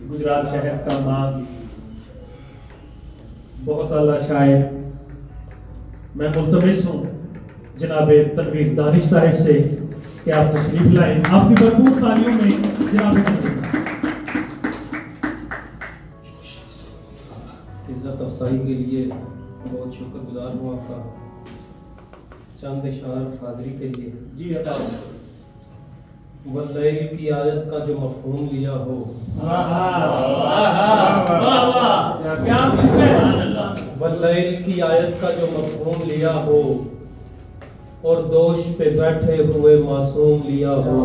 गुजरात शहर का मान बहुत आला शायर, मैं मुल्तमिस हूँ जनाब तनवीर दानिश साहिब से कि आप तशरीफ लाएं। आपकी भरपूर तालियों में जनाब इज्जत अफसाई के लिए बहुत शुक्रगुजार हूँ आपका। चंद इशार हाजिरी के लिए जी अता वल्लैल की आयत का जो मफहूम लिया हो, वल्लैल की आयत का जो मफहूम लिया हो और दोष पे बैठे हुए मासूम लिया हो।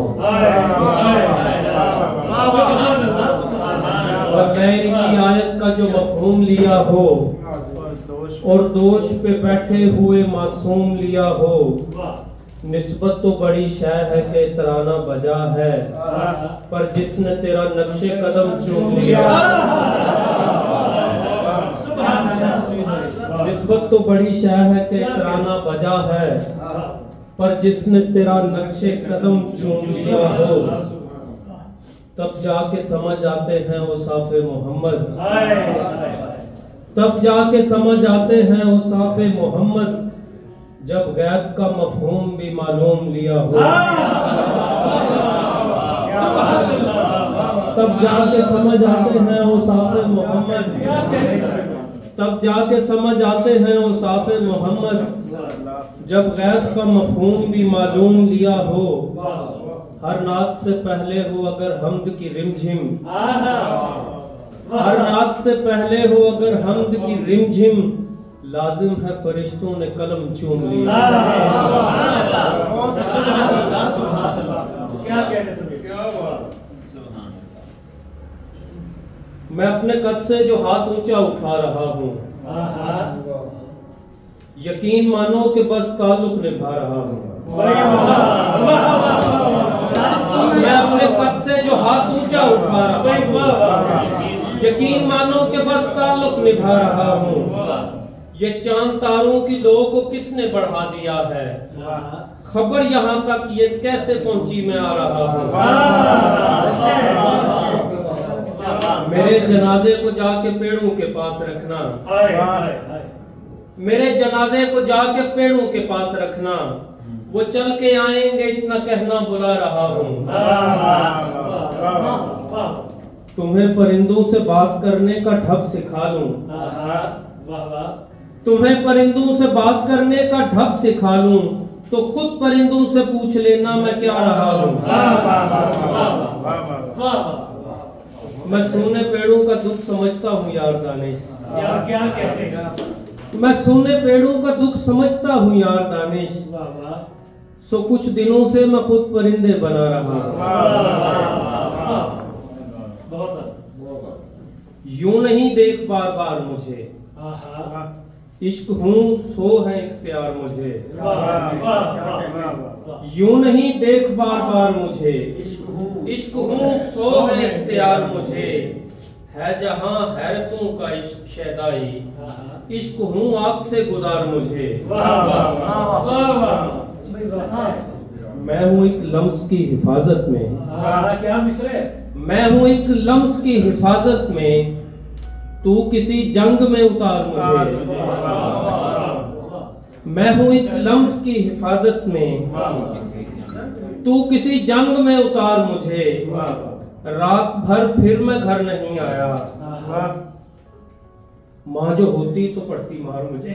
वल्लैल की आयत का जो मफहूम लिया हो और दोष पे बैठे हुए मासूम लिया हो। निस्बत तो बड़ी शय है कि तराना बजा है, पर जिसने तेरा नक्शे कदम चूम लिया। निस्बत तो बड़ी शय है कि तराना बजा है, पर जिसने तेरा नक्शे कदम चूम लिया हो। तब जाके समझ आते हैं वो साफे मोहम्मद, तब जाके समझ आते हैं वो साफे मोहम्मद, जब गैब का मफहूम भी मालूम लिया हो। तब जाके समझ आते हैं वो साफे मोहम्मद, तब जाके समझ आते हैं वो साफे मोहम्मद, जब गैब का मफहूम भी मालूम लिया हो। हर नात से पहले हो अगर हम्द की रिमझिम, हर नात से पहले हो अगर हम्द की रिमझिम, लाजिम है फरिश्तों ने कलम चूम लिया। मैं अपने कद से जो हाथ ऊंचा उठा रहा हूँ, यकीन मानो कि बस ताल्लुक निभा रहा हूँ। मैं अपने कद से जो हाथ ऊंचा उठा रहा हूँ, यकीन मानो कि बस ताल्लुक निभा रहा हूँ। ये चांद तारों की लो को किसने बढ़ा दिया है, खबर यहाँ तक ये कैसे पहुंची मैं आ रहा हूँ। मेरे जनाजे को जाके पेड़ों के पास रखना, मेरे जनाजे को जाके पेड़ों के पास रखना, वो चल के आएंगे इतना कहना बुला रहा हूँ। तुम्हें परिंदों से बात करने का ढब सिखा लूं, तुम्हें परिंदों से बात करने का ढब सिखा लूं, तो खुद परिंदों से पूछ लेना मैं क्या रहा हूं। मैं सुनने पेड़ों का दुख समझता हूँ यार दानिश, क्या कहते, मैं सुनने पेड़ों का दुख समझता हूँ यार दानिश। सो कुछ दिनों से मैं खुद परिंदे बना रहा हूँ। यूं नहीं देख बार बार मुझे, इश्क हूँ सो है इख्तियार मुझे। यूं नहीं देख बार बार मुझे, इश्क हूँ सो है इख्तियार मुझे। है जहां हैरतों का इश्क शैदाई, इश्क हूँ आग से गुजार मुझे। मैं हूँ एक लम्स की हिफाजत में, क्या मिसरे, मैं हूँ एक लम्स की हिफाजत में, तू किसी जंग में उतार मुझे। मैं हूँ एक लम्स की हिफाजत में, तू किसी जंग में उतार मुझे। रात भर फिर मैं घर नहीं आया, माँ जो होती तो पड़ती मार मुझे।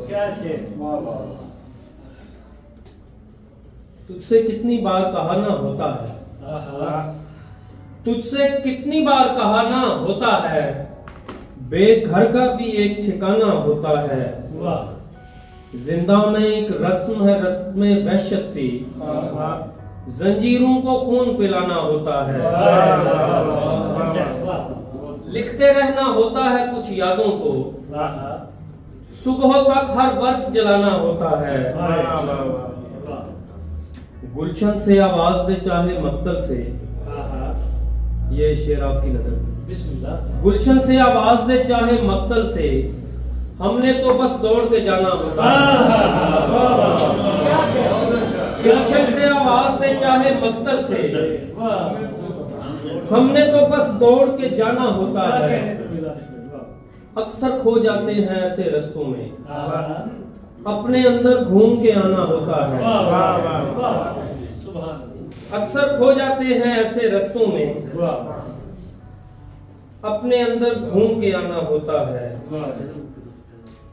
क्या शेर। तुझसे कितनी बार कहा ना होता है, तुझसे कितनी बार कहा ना होता है, बेघर का भी एक ठिकाना होता है। जिंदा में एक रस्म है रस्म वहशत सी, जंजीरों को खून पिलाना होता है। लिखते रहना होता है कुछ यादों को, सुबह तक हर वक्त जलाना होता है। गुलशन से आवाज दे चाहे मक्तल से, ये शेर आपकी नजर में। बिस्मिल्लाह। गुलशन से आवाज दे चाहे मक्तल से, हमने तो बस दौड़ के जाना होता है। गुलशन से आवाज दे मिले चाहे मक्तल से, हमने तो बस दौड़ के जाना होता है। अक्सर खो जाते हैं ऐसे रस्तों में, अपने अंदर घूम के आना होता है। अक्सर खो जाते हैं ऐसे रस्तों में, अपने अंदर घूम के आना होता है।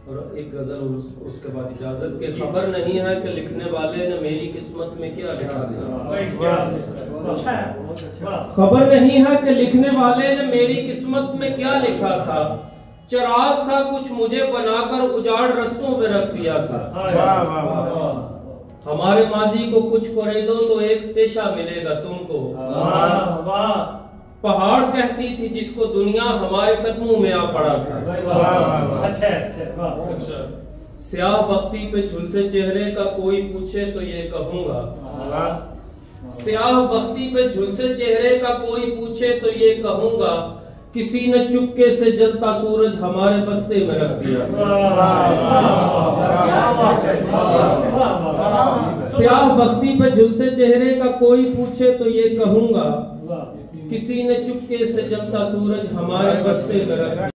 और एक गजल उसके बाद इजाजत के, खबर नहीं है कि लिखने वाले ने मेरी किस्मत में क्या लिखा था। खबर नहीं है कि लिखने वाले ने मेरी किस्मत में क्या लिखा था। चिराग सा कुछ मुझे बनाकर उजाड़ रस्तों पे रख दिया था। हमारे माजी को कुछ करे दो तो एक तेशा मिलेगा तुमको। पहाड़ कहती थी जिसको दुनिया हमारे कदमों में आ पड़ा था। अच्छा। स्याह बख्ती पे झुलसे चेहरे का कोई पूछे तो ये कहूंगा। स्याह बख्ती पे झुलसे चेहरे का कोई पूछे तो ये कहूंगा, किसी ने चुपके से जलता सूरज हमारे बस्ते में रख दिया। स्याह बख्ती पे झुलसे चेहरे का कोई पूछे तो ये कहूंगा, किसी ने चुपके से जलता सूरज हमारे बस्ते में रख दिया।